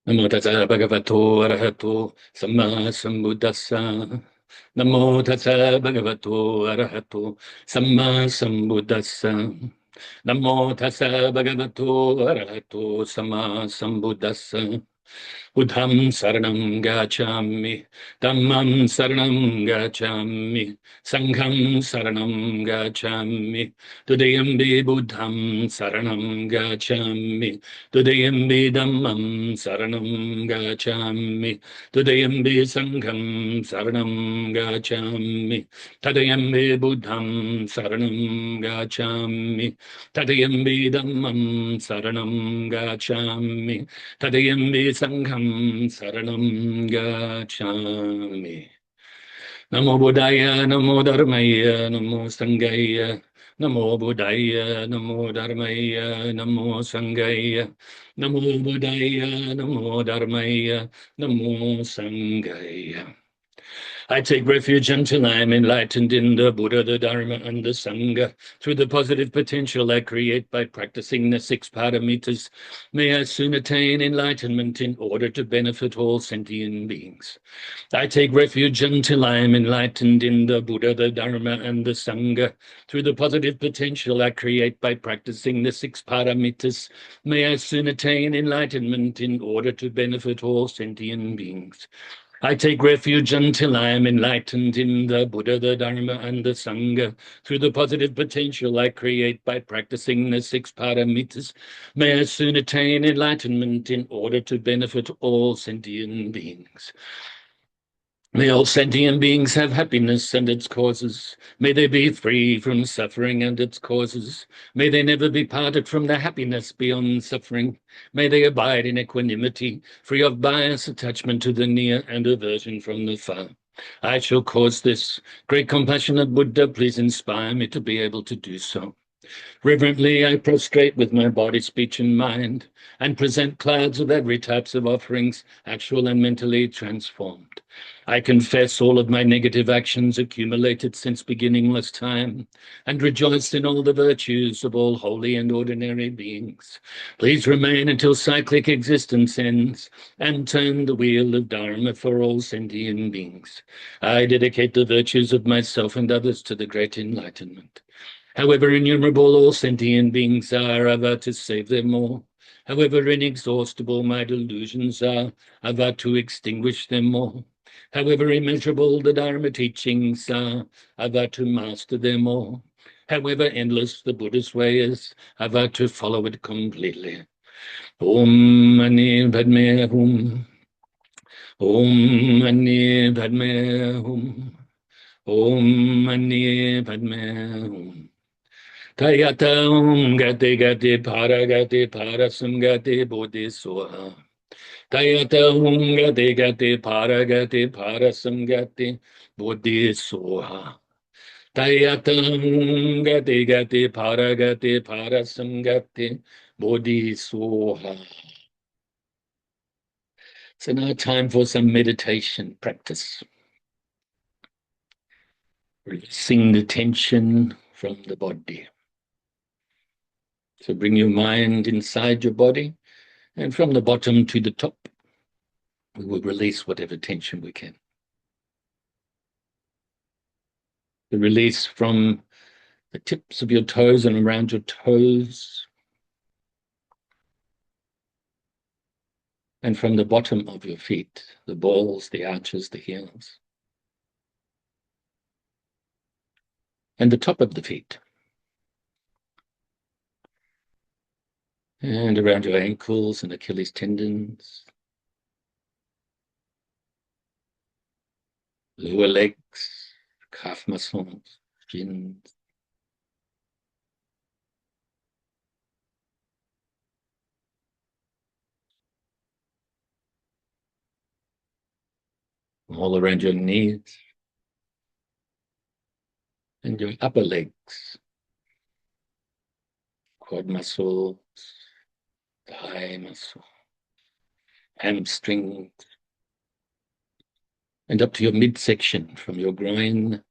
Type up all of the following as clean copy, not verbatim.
Namo Tassa Bhagavato Arahato Samma Sambuddhassa. Namo Tassa Bhagavato Arahato Samma Sambuddhassa. Namo Tassa Bhagavato Arahato Samma Sambuddhassa. Buddham saranam gacchami, Dhammam saranam gacchami, Sangham saranam gacchami, Dutiyampi Buddham saranam gacchami, Dutiyampi Dhammam saranam gacchami, Dutiyampi Sangham saranam gacchami, Dutiyampi Buddham saranam gacchami, Dutiyampi Dhammam saranam gacchami, Tadayambi Sangham saranam gacchami. Namo Buddhaya, Namo Dharmaya, Namo Sanghaya. Namo Buddhaya, Namo Dharmaya, Namo Sanghaya. Namo Buddhaya, Namo Dharmaya, Namo Sanghaya. I take refuge until I am enlightened in the Buddha, the Dharma, and the Sangha. Through the positive potential I create by practicing the 6 paramitas, may I soon attain enlightenment in order to benefit all sentient beings. I take refuge until I am enlightened in the Buddha, the Dharma, and the Sangha. Through the positive potential I create by practicing the 6 paramitas, may I soon attain enlightenment in order to benefit all sentient beings. I take refuge until I am enlightened in the Buddha, the Dharma, and the Sangha. Through the positive potential I create by practicing the 6 paramitas, may I soon attain enlightenment in order to benefit all sentient beings. May all sentient beings have happiness and its causes. May they be free from suffering and its causes. May they never be parted from their happiness beyond suffering. May they abide in equanimity, free of bias, attachment to the near, and aversion from the far. I shall cause this. Great compassionate Buddha, please inspire me to be able to do so. Reverently, I prostrate with my body, speech, and mind, and present clouds of every types of offerings, actual and mentally transformed. I confess all of my negative actions accumulated since beginningless time, and rejoice in all the virtues of all holy and ordinary beings. Please remain until cyclic existence ends, and turn the wheel of Dharma for all sentient beings. I dedicate the virtues of myself and others to the great enlightenment. However innumerable all sentient beings are, I vow to save them all. However inexhaustible my delusions are, I vow to extinguish them all. However immeasurable the Dharma teachings are, I vow to master them all. However endless the Buddha's way is, I vow to follow it completely. Om Mani Padme Hum. Om Mani Padme Hum. Om Mani Padme Hum. Tayatam gati gati parasam gati bodhi soha. Tayatam gati parasam gati bodhi soha. Tayatam gati parasam gati bodhi soha. So now time for some meditation practice. Releasing the tension from the body. So bring your mind inside your body, and from the bottom to the top, we will release whatever tension we can. The release from the tips of your toes and around your toes, and from the bottom of your feet, the balls, the arches, the heels, and the top of the feet, and around your ankles and Achilles tendons, lower legs, calf muscles, shins, all around your knees, and your upper legs, quad muscles, thigh muscle, hamstrings, and up to your midsection, from your groin,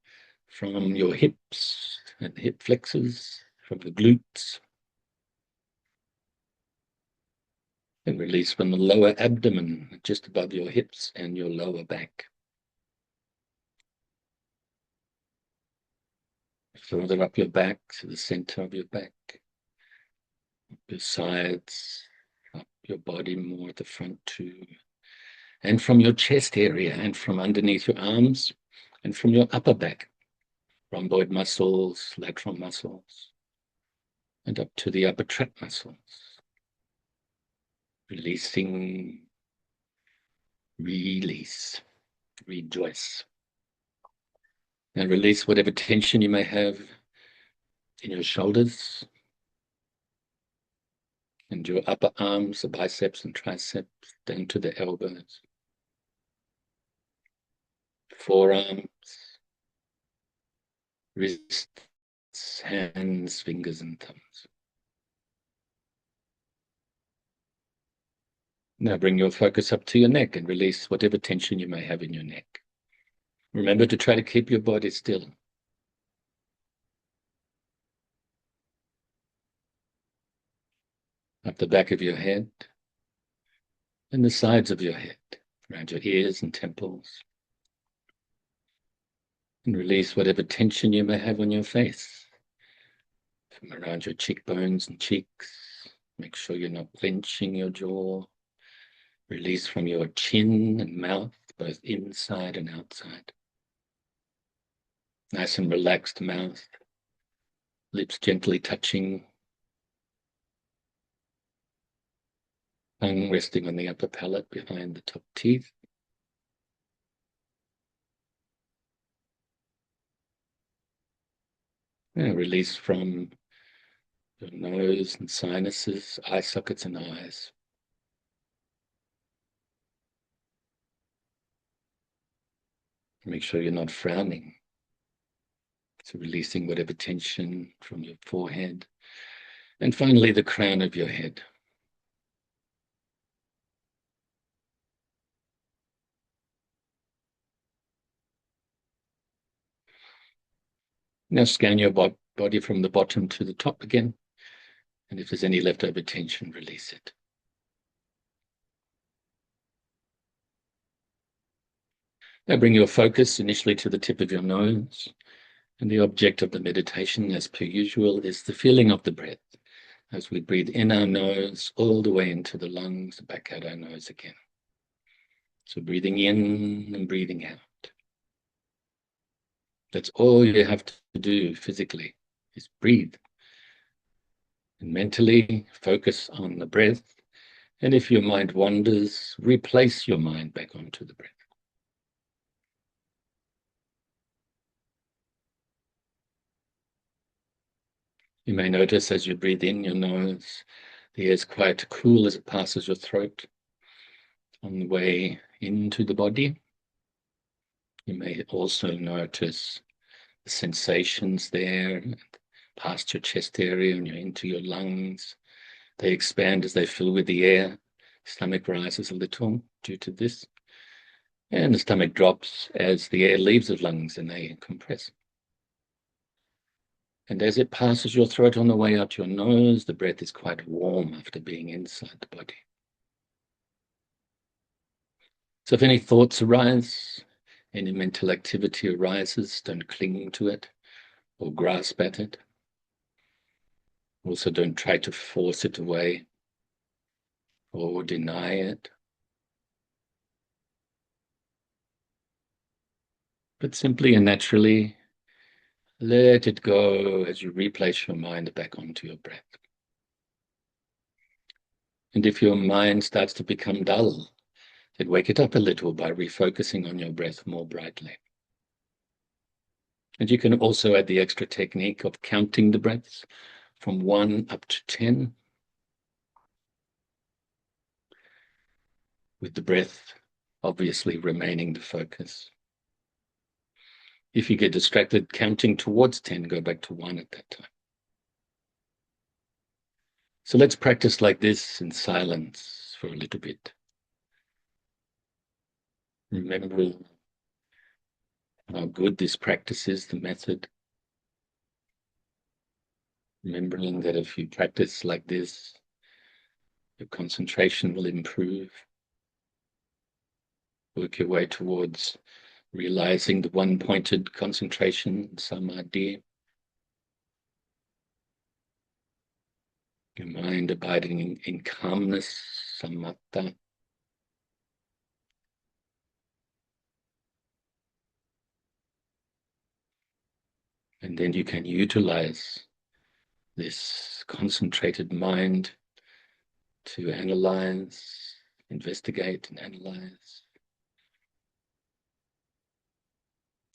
from your hips and hip flexors, from the glutes, And release from the lower abdomen, just above your hips and your lower back. Further up your back to the center of your back, your sides, up your body more at the front too. And from your chest area and from underneath your arms and from your upper back, rhomboid muscles, lateral muscles, and up to the upper trap muscles. Releasing, release, rejoice. And release whatever tension you may have in your shoulders and your upper arms, the biceps and triceps, down to the elbows, forearms, wrists, hands, fingers and thumbs. Now bring your focus up to your neck and release whatever tension you may have in your neck. Remember to try to keep your body still. Up the back of your head and the sides of your head, around your ears and temples. And release whatever tension you may have on your face, from around your cheekbones and cheeks. Make sure you're not clenching your jaw. Release from your chin and mouth, both inside and outside. Nice and relaxed mouth, lips gently touching, tongue resting on the upper palate behind the top teeth. And release from your nose and sinuses, eye sockets and eyes. Make sure you're not frowning. So releasing whatever tension from your forehead. And finally, the crown of your head. Now scan your body from the bottom to the top again. And if there's any leftover tension, release it. Now bring your focus initially to the tip of your nose. And the object of the meditation, as per usual, is the feeling of the breath. As we breathe in our nose, all the way into the lungs, back out our nose again. So breathing in and breathing out. That's all you have to do physically, is breathe. And mentally focus on the breath. And if your mind wanders, replace your mind back onto the breath. You may notice as you breathe in your nose, the air is quite cool as it passes your throat on the way into the body. You may also notice the sensations there past your chest area and you're into your lungs. They expand as they fill with the air. Stomach rises a little due to this. And the stomach drops as the air leaves the lungs and they compress. And as it passes your throat on the way out your nose, the breath is quite warm after being inside the body. So if any thoughts arise, any mental activity arises, don't cling to it or grasp at it. Also, don't try to force it away or deny it. But simply and naturally, let it go as you replace your mind back onto your breath. And if your mind starts to become dull, then wake it up a little by refocusing on your breath more brightly. And you can also add the extra technique of counting the breaths from 1 up to 10, with the breath obviously remaining the focus. If you get distracted counting towards 10, go back to 1 at that time. So let's practice like this in silence for a little bit. Remember how good this practice is, the method. Remembering that if you practice like this, Your concentration will improve. Work your way towards realizing the one-pointed concentration, samadhi. Your mind abiding in calmness, samatha. And then you can utilize this concentrated mind to analyze, investigate and analyze.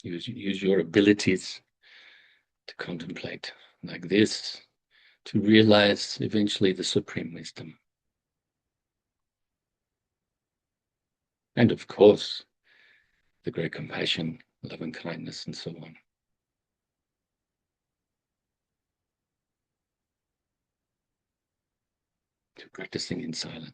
Use your abilities to contemplate like this, to realize eventually the supreme wisdom. And of course, the great compassion, love and kindness and so on. To practicing in silence.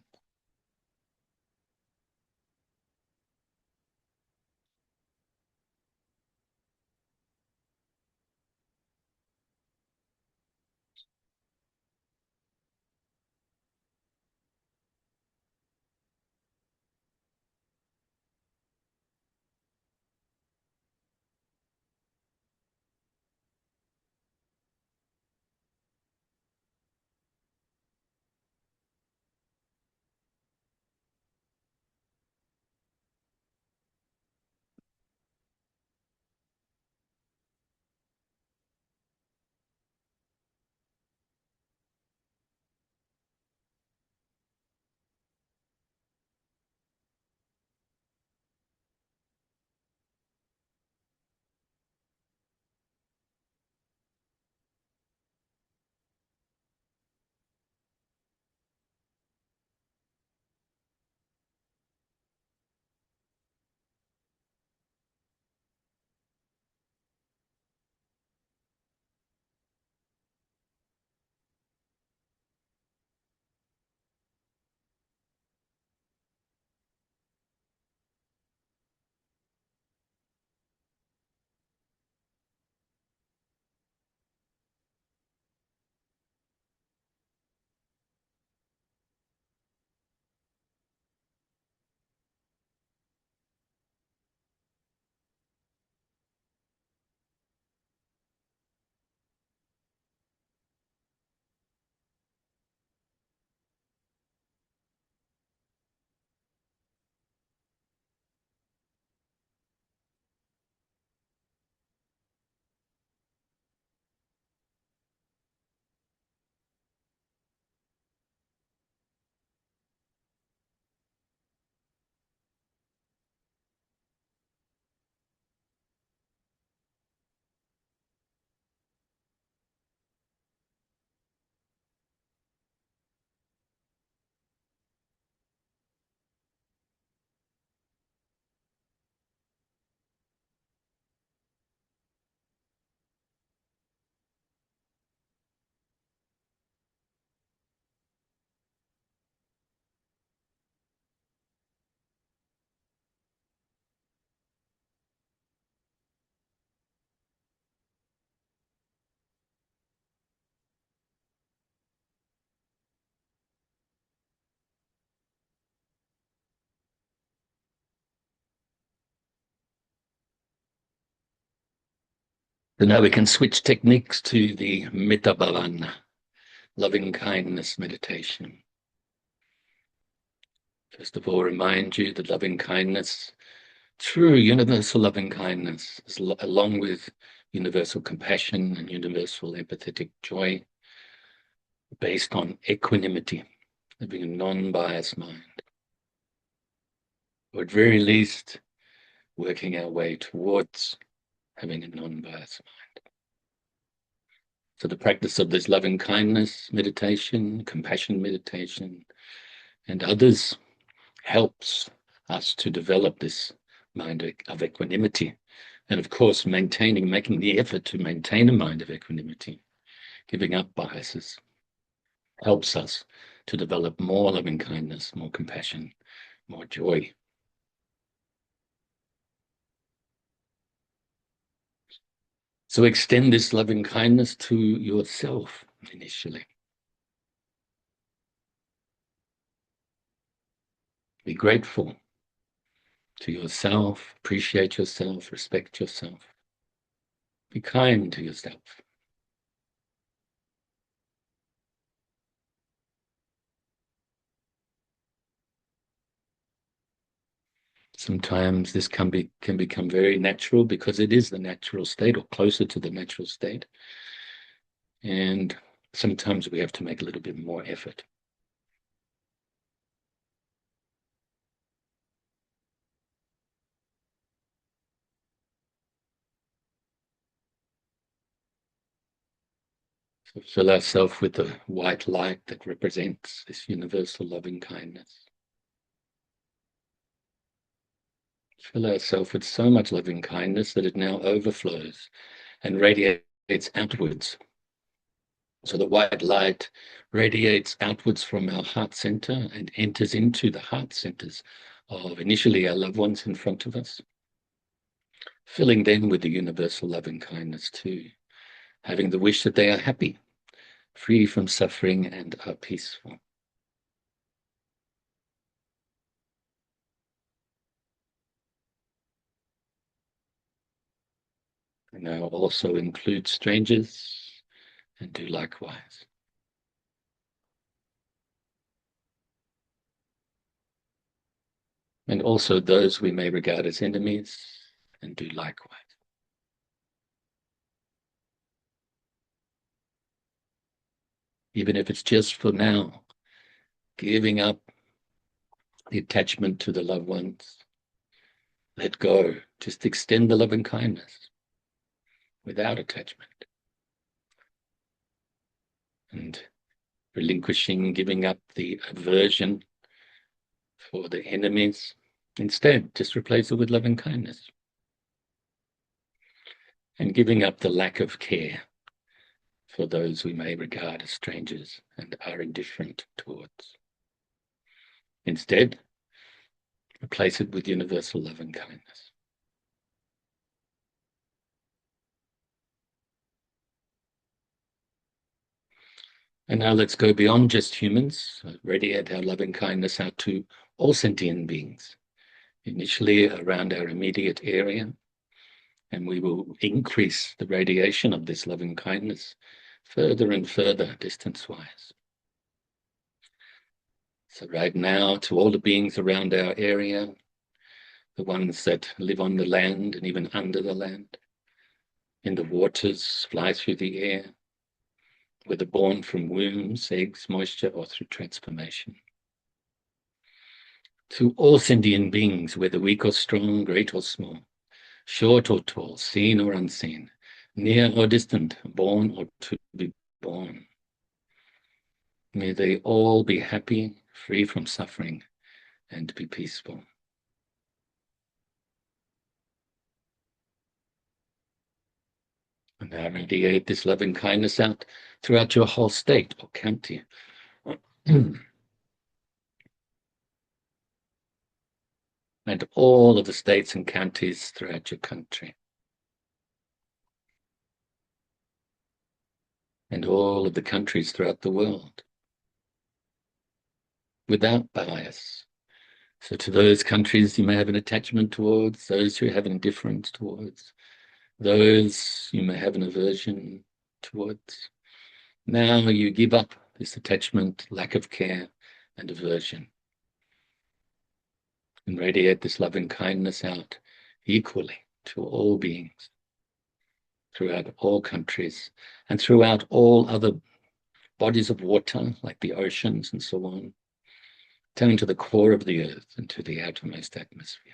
So now we can switch techniques to the metta bhavana, loving kindness meditation. First of all, remind you that loving kindness, true universal loving kindness, along with universal compassion and universal empathetic joy, based on equanimity, having a non-biased mind. Or at very least, working our way towards having a non-biased mind. So the practice of this loving kindness meditation, compassion meditation, and others helps us to develop this mind of equanimity. And of course, making the effort to maintain a mind of equanimity, giving up biases, helps us to develop more loving kindness, more compassion, more joy. So extend this loving kindness to yourself initially. Be grateful to yourself, appreciate yourself, respect yourself. Be kind to yourself. Sometimes this can become very natural because it is the natural state or closer to the natural state. And sometimes we have to make a little bit more effort. So fill ourselves with the white light that represents this universal loving kindness. Fill ourselves with so much loving kindness that it now overflows and radiates outwards. So the white light radiates outwards from our heart center and enters into the heart centers of initially our loved ones in front of us, filling them with the universal loving kindness too, having the wish that they are happy, free from suffering, and are peaceful. And now also include strangers and do likewise. And also those we may regard as enemies and do likewise. Even if it's just for now, giving up the attachment to the loved ones. Let go. Just extend the loving kindness without attachment. And relinquishing, giving up the aversion for the enemies. Instead, just replace it with loving kindness. And giving up the lack of care for those we may regard as strangers and are indifferent towards. Instead, replace it with universal love and kindness. And now let's go beyond just humans, radiate our loving kindness out to all sentient beings, initially around our immediate area, and we will increase the radiation of this loving kindness further and further distance-wise. So right now, to all the beings around our area, the ones that live on the land and even under the land, in the waters, fly through the air, whether born from wombs, eggs, moisture, or through transformation. To all sentient beings, whether weak or strong, great or small, short or tall, seen or unseen, near or distant, born or to be born. May they all be happy, free from suffering, and be peaceful. And now radiate this loving kindness out throughout your whole state or county. And all of the states and counties throughout your country. And all of the countries throughout the world. Without bias. So to those countries you may have an attachment towards, those you have an indifference towards, those you may have an aversion towards. Now you give up this attachment, lack of care, and aversion. And radiate this loving kindness out equally to all beings, throughout all countries, and throughout all other bodies of water, like the oceans and so on, down to the core of the earth and to the outermost atmosphere.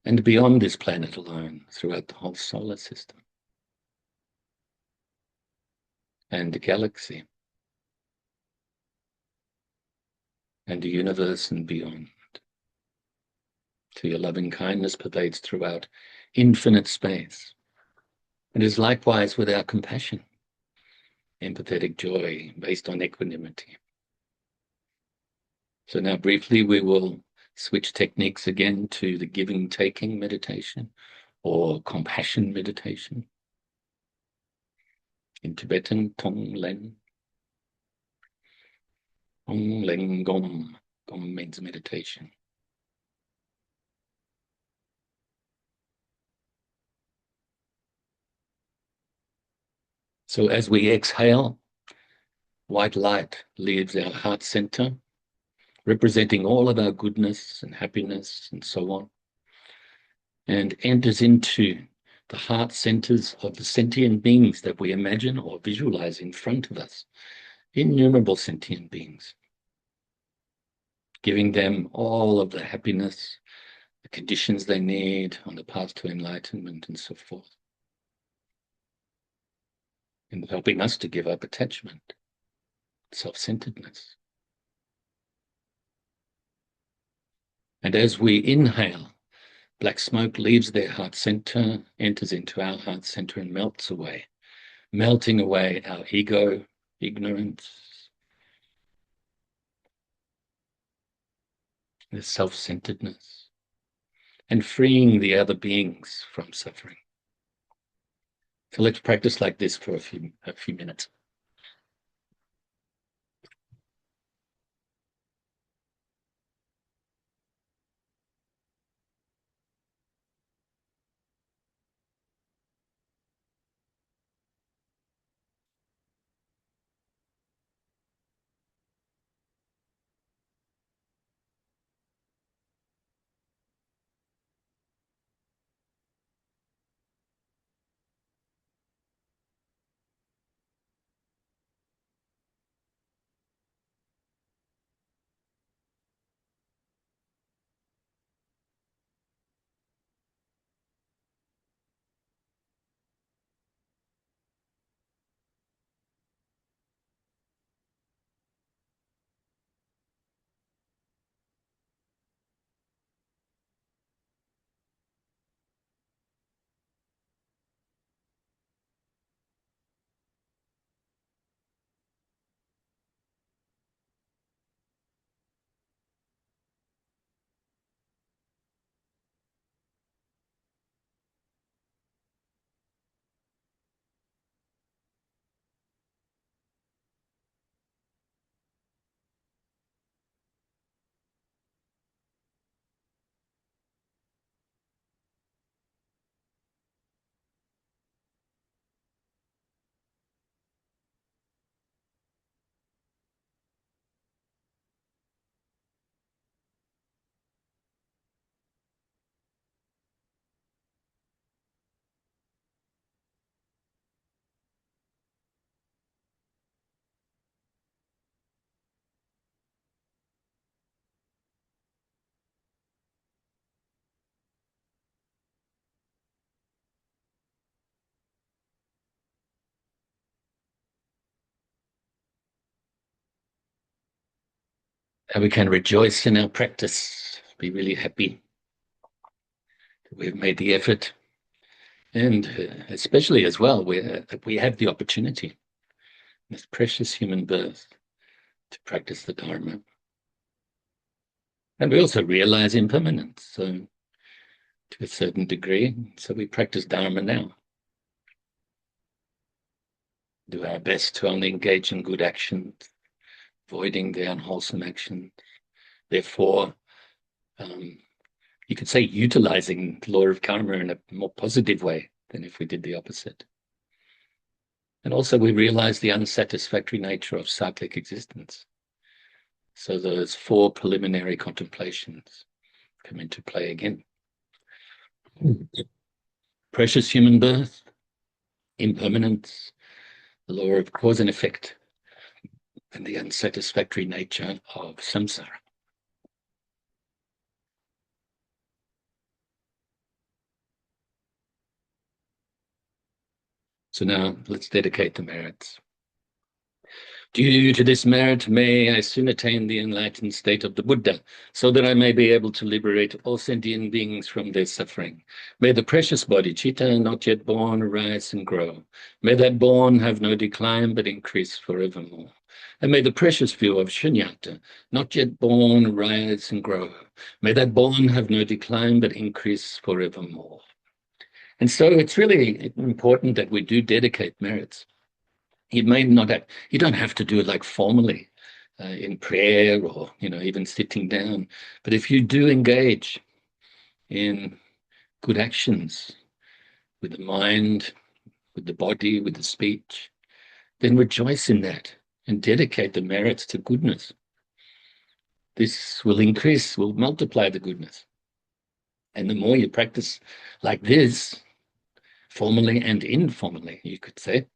And beyond this planet alone, throughout the whole solar system and the galaxy and the universe and beyond. To your loving kindness pervades throughout infinite space. It is likewise with our compassion, empathetic joy based on equanimity. So now briefly we will switch techniques again to the giving-taking meditation or compassion meditation. In Tibetan, Tong Len. Gong Leng Gom. Gom means meditation. So as we exhale, white light leaves our heart center, representing all of our goodness and happiness and so on, and enters into the heart centers of the sentient beings that we imagine or visualize in front of us, innumerable sentient beings, giving them all of the happiness, the conditions they need on the path to enlightenment and so forth, and helping us to give up attachment, self-centeredness. And as we inhale, black smoke leaves their heart center, enters into our heart center and melts away, melting away our ego, ignorance, the self-centeredness, and freeing the other beings from suffering. So let's practice like this for a few minutes. And we can rejoice in our practice, be really happy that we've made the effort, and especially as well, we have the opportunity, this precious human birth, to practice the Dharma. And we also realize impermanence, so to a certain degree, so we practice Dharma now. Do our best to only engage in good actions, avoiding the unwholesome actions. Therefore, you could say utilizing the law of karma in a more positive way than if we did the opposite. And also we realize the unsatisfactory nature of cyclic existence. So those 4 preliminary contemplations come into play again. Precious human birth, impermanence, the law of cause and effect, and the unsatisfactory nature of samsara. So now let's dedicate the merits. Due to this merit, may I soon attain the enlightened state of the Buddha, so that I may be able to liberate all sentient beings from their suffering. May the precious bodhicitta not yet born arise and grow. May that born have no decline but increase forevermore. And may the precious view of shunyata, not yet born, arise and grow. May that born have no decline but increase forevermore. And so it's really important that we do dedicate merits. You may not have, you don't have to do it like formally. in prayer or, even sitting down. But if you do engage in good actions with the mind, with the body, with the speech, then rejoice in that and dedicate the merits to goodness. This will increase, will multiply the goodness. And the more you practice like this, formally and informally, you could say,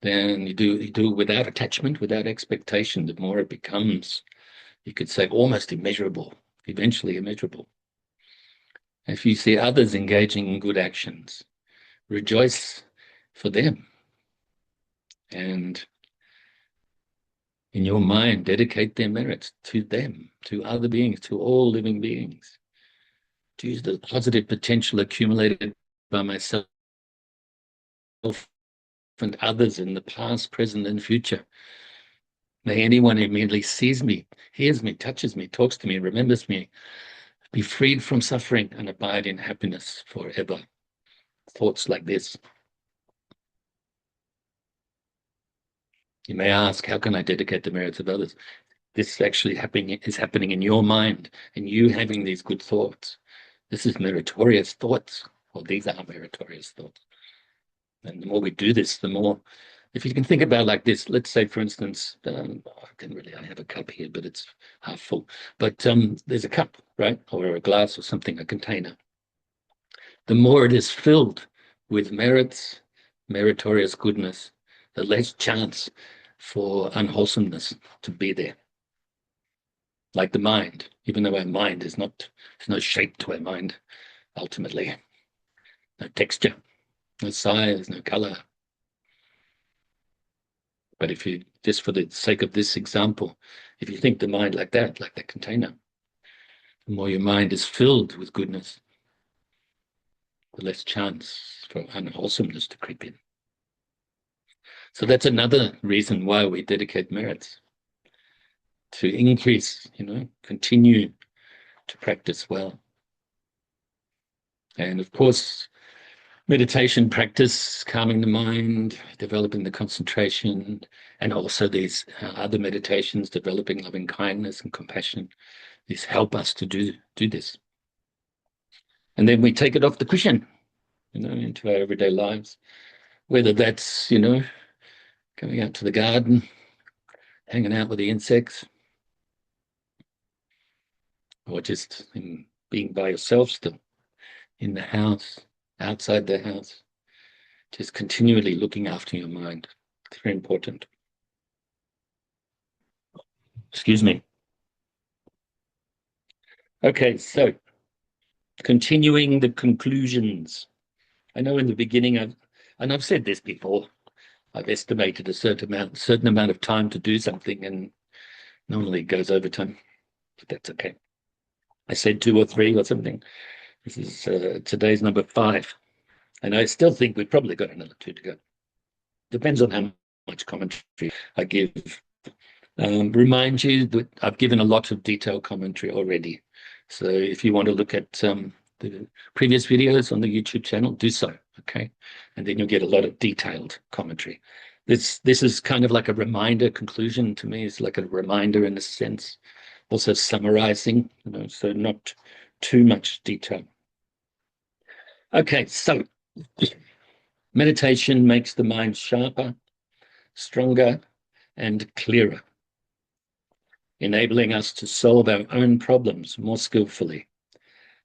then you do without attachment, without expectation, the more it becomes, you could say, almost immeasurable, eventually immeasurable. If you see others engaging in good actions, rejoice for them. And in your mind, dedicate their merits to them, to other beings, to all living beings. To use the positive potential accumulated by myself and others in the past, present, and future. May anyone who immediately sees me, hears me, touches me, talks to me, remembers me, be freed from suffering and abide in happiness forever. Thoughts like this. You may ask, how can I dedicate the merits of others? This actually is happening in your mind, and you having these good thoughts. This is meritorious thoughts, or these are meritorious thoughts. And the more we do this, the more, if you can think about it like this, let's say, for instance, I have a cup here, but it's half full. But there's a cup, right? Or a glass or something, a container. The more it is filled with merits, meritorious goodness, the less chance for unwholesomeness to be there. Like the mind, even though our mind is not, there's no shape to our mind, ultimately. No texture, no size, no color. But if you, just for the sake of this example, if you think the mind like that container, the more your mind is filled with goodness, the less chance for unwholesomeness to creep in. So that's another reason why we dedicate merits, to increase, continue to practice well. And of course, meditation practice, calming the mind, developing the concentration, and also these other meditations, developing loving kindness and compassion, these help us to do this. And then we take it off the cushion, into our everyday lives, whether that's, going out to the garden, hanging out with the insects, or just being by yourself still, in the house, outside the house, just continually looking after your mind. It's very important. Excuse me. Okay, so continuing the conclusions. I know in the beginning, I've said this before, I've estimated a certain amount of time to do something, and normally it goes over time, but that's okay. I said 2 or 3 or something. This is today's number 5. And I still think we've probably got another 2 to go. Depends on how much commentary I give. Remind you that I've given a lot of detailed commentary already. So if you want to look at the previous videos on the YouTube channel, do so, okay? And then you'll get a lot of detailed commentary. This is kind of like a reminder. Conclusion to me is like a reminder in a sense. Also summarizing, so not too much detail. Okay, so meditation makes the mind sharper, stronger, and clearer, enabling us to solve our own problems more skillfully,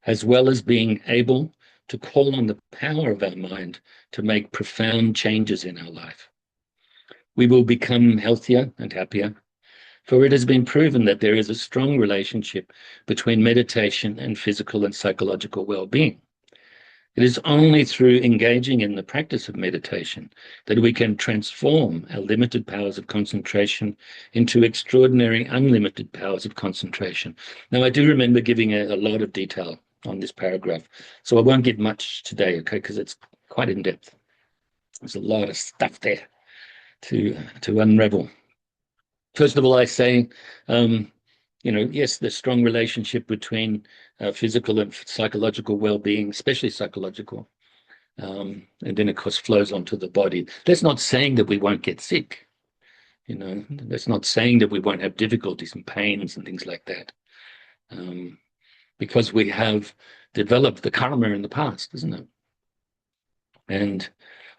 as well as being able to call on the power of our mind to make profound changes in our life. We will become healthier and happier, for it has been proven that there is a strong relationship between meditation and physical and psychological well-being. It is only through engaging in the practice of meditation that we can transform our limited powers of concentration into extraordinary unlimited powers of concentration. Now, I do remember giving a lot of detail on this paragraph, so I won't give much today, okay, because it's quite in-depth. There's a lot of stuff there to unravel. First of all, I say, yes, the strong relationship between physical and psychological well-being, especially psychological, and then, of course, flows onto the body. That's not saying that we won't get sick. You know, that's not saying that we won't have difficulties and pains and things like that, because we have developed the karma in the past, isn't it? And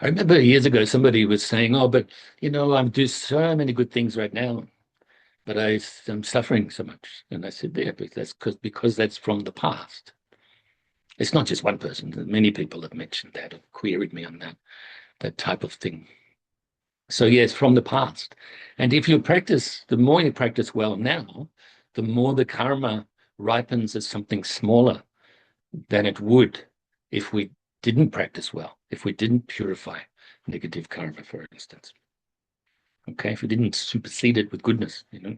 I remember years ago somebody was saying, "Oh, but you know, I'm doing so many good things right now, but I'm suffering so much." And I said, "Yeah, but that's because that's from the past." It's not just one person. Many people have mentioned that, have queried me on that type of thing. So yes, from the past. And if you practice, the more you practice well now, the more the karma ripens as something smaller than it would if we didn't practice well, if we didn't purify negative karma, for instance. Okay, if we didn't supersede it with goodness, you know.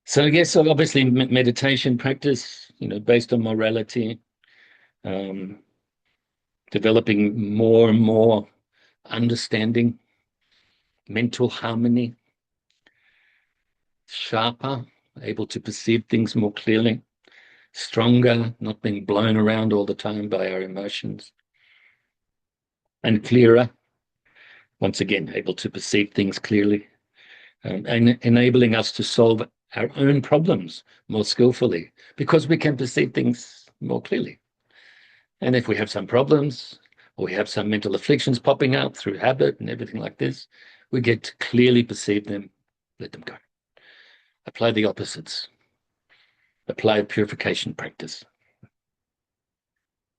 So yes, so obviously meditation practice, you know, based on morality, developing more and more understanding, mental harmony, sharper, able to perceive things more clearly, stronger, not being blown around all the time by our emotions, and clearer, once again, able to perceive things clearly, and enabling us to solve our own problems more skillfully because we can perceive things more clearly. And if we have some problems or we have some mental afflictions popping up through habit and everything like this, we get to clearly perceive them, let them go. Apply the opposites. Apply purification practice.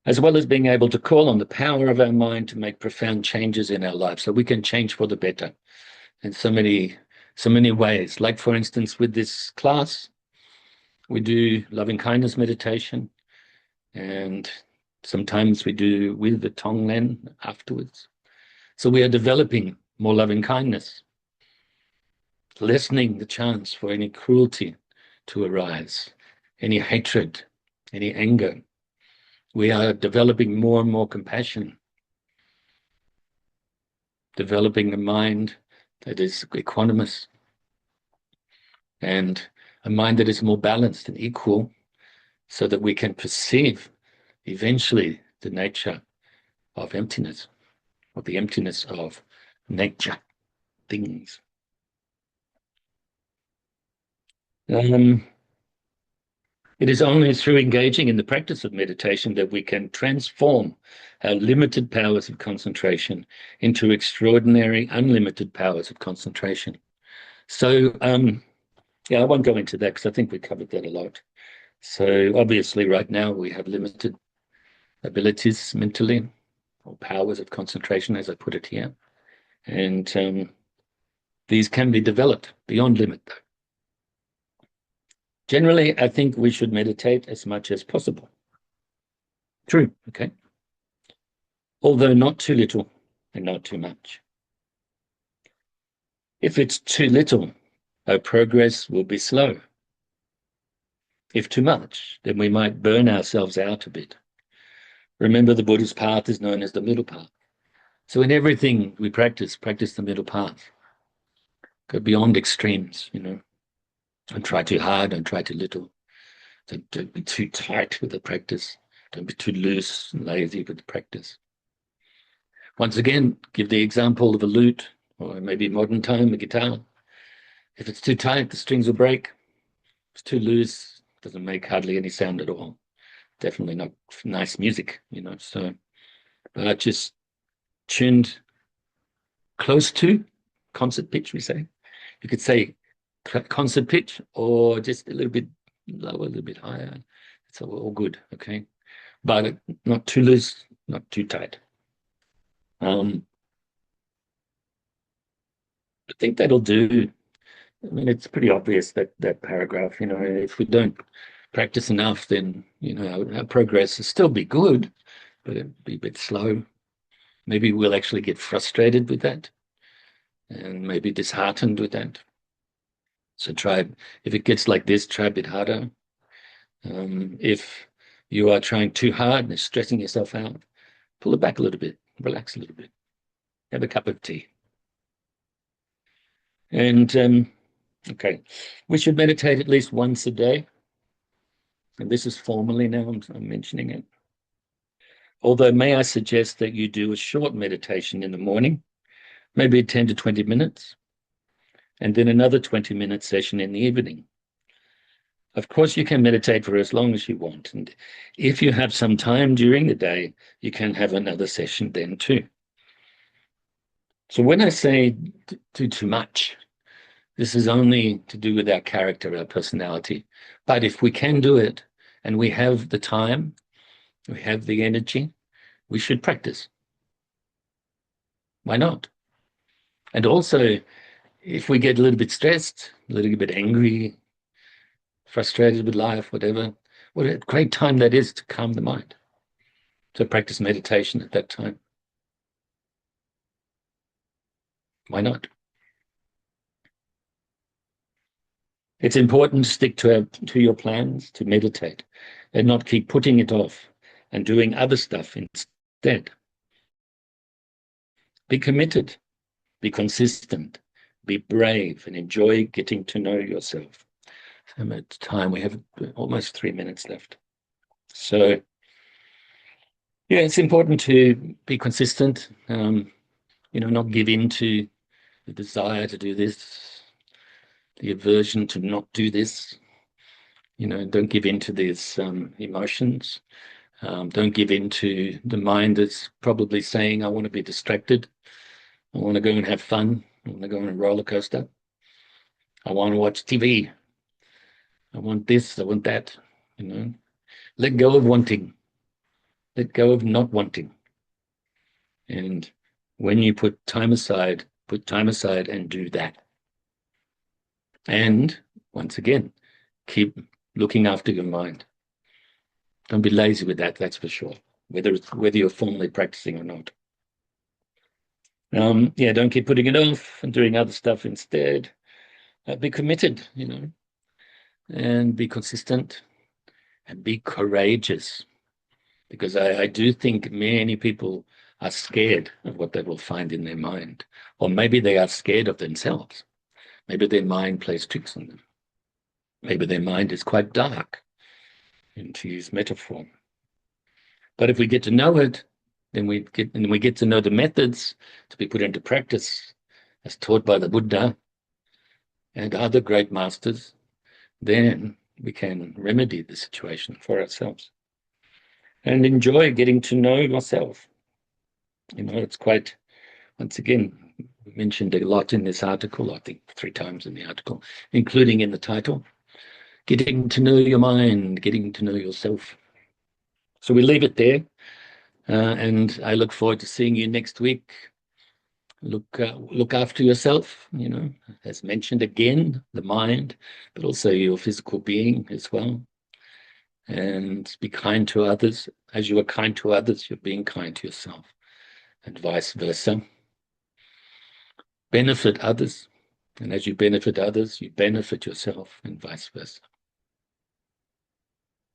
As well as being able to call on the power of our mind to make profound changes in our lives, so we can change for the better in so many ways. Like, for instance, with this class, we do loving kindness meditation, and sometimes we do with the Tonglen afterwards. So we are developing more loving kindness, lessening the chance for any cruelty to arise, any hatred, any anger. We are developing more and more compassion, developing a mind that is equanimous and a mind that is more balanced and equal, so that we can perceive eventually the nature of emptiness, or the emptiness of nature, things. It is only through engaging in the practice of meditation that we can transform our limited powers of concentration into extraordinary, unlimited powers of concentration. So, yeah, I won't go into that because I think we covered that a lot. So obviously right now we have limited abilities mentally, or powers of concentration, as I put it here. And these can be developed beyond limit, though. Generally, I think we should meditate as much as possible. True, okay? Although not too little and not too much. If it's too little, our progress will be slow. If too much, then we might burn ourselves out a bit. Remember, the Buddhist path is known as the middle path. So in everything we practice the middle path. Go beyond extremes, you know. Don't try too hard, don't try too little. Don't be too tight with the practice. Don't be too loose and lazy with the practice. Once again, give the example of a lute, or maybe modern time, a guitar. If it's too tight, the strings will break. If it's too loose, it doesn't make hardly any sound at all. Definitely not nice music, you know. So, but just tuned close to concert pitch, we say. You could say concert pitch, or just a little bit lower, a little bit higher. It's all good, okay? But not too loose, not too tight. I think that'll do. I mean, it's pretty obvious that paragraph, you know, if we don't practice enough, then, you know, our progress will still be good, but it'll be a bit slow. Maybe we'll actually get frustrated with that and maybe disheartened with that. So if it gets like this, try a bit harder. If you are trying too hard and stressing yourself out, pull it back a little bit, relax a little bit, have a cup of tea. And okay, we should meditate at least once a day. And this is formally now, I'm mentioning it. Although, may I suggest that you do a short meditation in the morning, maybe 10 to 20 minutes, and then another 20-minute session in the evening. Of course, you can meditate for as long as you want. And if you have some time during the day, you can have another session then too. So when I say do too much, this is only to do with our character, our personality. But if we can do it and we have the time, we have the energy, we should practice. Why not? And also, if we get a little bit stressed, a little bit angry, frustrated with life, whatever, what a great time that is to calm the mind. So practice meditation at that time. Why not? It's important to stick to your plans, to meditate, and not keep putting it off and doing other stuff instead. Be committed, be consistent, be brave, and enjoy getting to know yourself. At time, we have almost 3 minutes left. So, yeah, it's important to be consistent, not give in to the desire to do this, the aversion to not do this. Don't give in to these emotions. Don't give in to the mind that's probably saying, I want to be distracted. I want to go and have fun. I want to go on a roller coaster. I want to watch TV. I want this, I want that. Let go of wanting. Let go of not wanting. And when you put time aside and do that. And once again, keep looking after your mind. Don't be lazy with that, that's for sure, whether you're formally practicing or not. Don't keep putting it off and doing other stuff instead. Be committed, and be consistent and be courageous. Because I do think many people are scared of what they will find in their mind. Or maybe they are scared of themselves. Maybe their mind plays tricks on them. Maybe their mind is quite dark, and to use metaphor. But if we get to know it, then we get to know the methods to be put into practice as taught by the Buddha and other great masters, then we can remedy the situation for ourselves and enjoy getting to know yourself. It's quite, once again, mentioned a lot in this article, I think 3 times in the article, including in the title, getting to know your mind, getting to know yourself. So we leave it there, and I look forward to seeing you next week. Look after yourself, as mentioned again, the mind, but also your physical being as well. And be kind to others. As you are kind to others, you're being kind to yourself, and vice versa. Benefit others, and as you benefit others, you benefit yourself, and vice versa.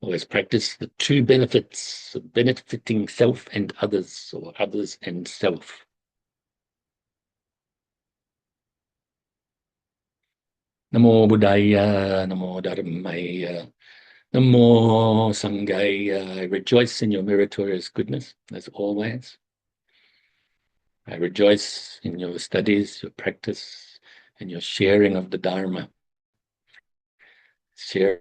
Always practice the 2 benefits of benefiting self and others, or others and self. Namo Buddhaya, Namo Dhammaya, Namo Sanghaya. I rejoice in your meritorious goodness, as always. I rejoice in your studies, your practice, and your sharing of the Dharma. Share